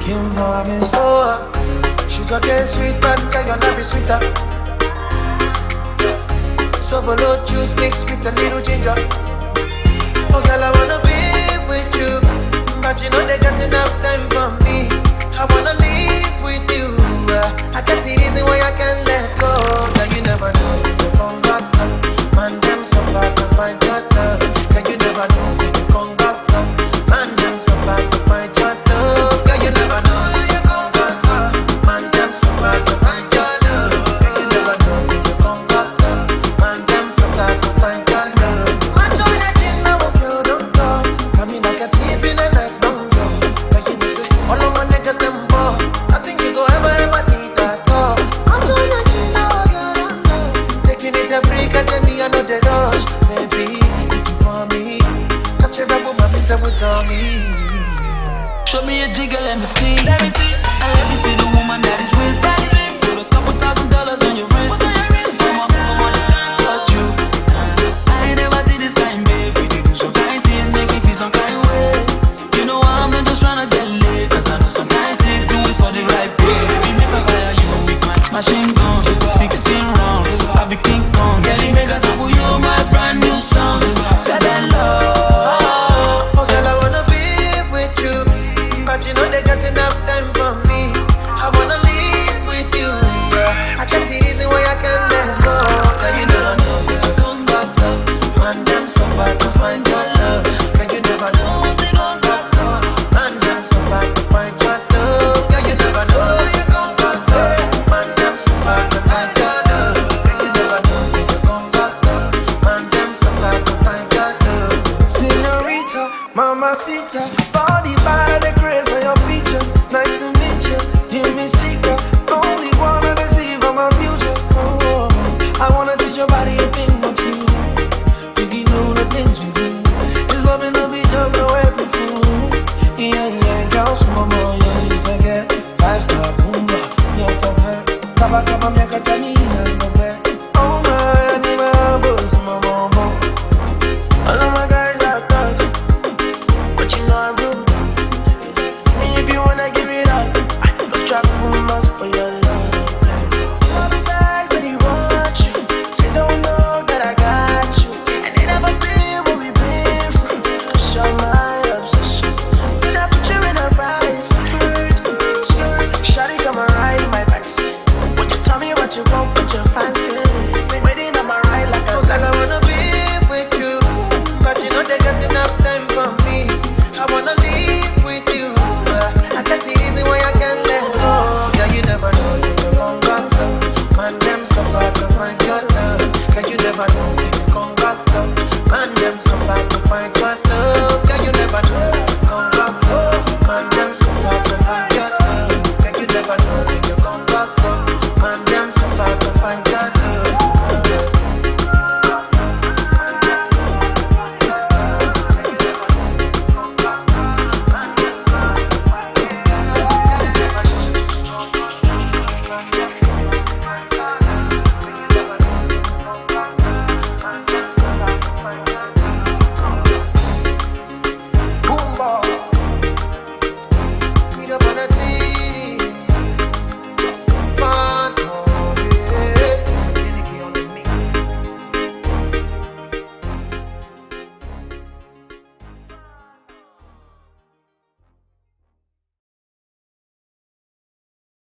You know I miss. Oh, sugarcane sweet, but can your love is sweeter? So below juice mixed with a little ginger. Oh girl, I wanna be with you, but you know they got enough time for me. I wanna live with you. I got the reason why I can't let go. Girl, you never know, say you come back up. Man, them so far to find your love. Girl, you never know, say you come back up. Man, them so far to find your love. Girl, you never know, say you come back up. Man, them so far to find your love. Girl, you never know, say you come back up. Man, them so far to find your love. My joy that you know, girl, don't go. Come in like a thief in the night, don't go. Like you know, say all of my niggas them ball. Nothing you go ever need that all. My joy that you know, girl, don't go. Taking it a break and then me I know the rush. Baby, if you want me, catch a rebel, mommy say we call me. Show me a jigger, let me see. Let me see. And let me see the woman that is with. Put a couple $1,000 on your wrist. Mama, I can't touch you. I ain't never see this kind, baby. You do some kind things, make me feel some kind way. You know I'm not just tryna get laid, cause I know some kind chicks do it for the right pay. We make a fire, you with my machine guns. 16 rounds, I be King Kong. Girl, you make a sample, you my brand new song. Baby, love. Oh girl, I wanna be with you, but you know they got enough time for me. I wanna live with you. I got the reason why I can't let go. Girl, you never know, say I come back up. Man, them so far to find your love. Girl, you never know, say you come back up. Man, them so far to find your love. Girl, you never know, you come back up. Man, them so far to find your love. Girl, you never know, say you come back up. Man, them so far to find your love. Señorita, mamacita, body by the grace of your features. Nice to meet you, give me secret. Only wanna deceive on my future. Oh, I wanna teach your body a thing or two. If you know the things we do, it's loving to be joke, no April fool. Yeah, yeah, girl, some more, yeah, it's a get 5-star boom, yeah, top hat. Kaba, kaba,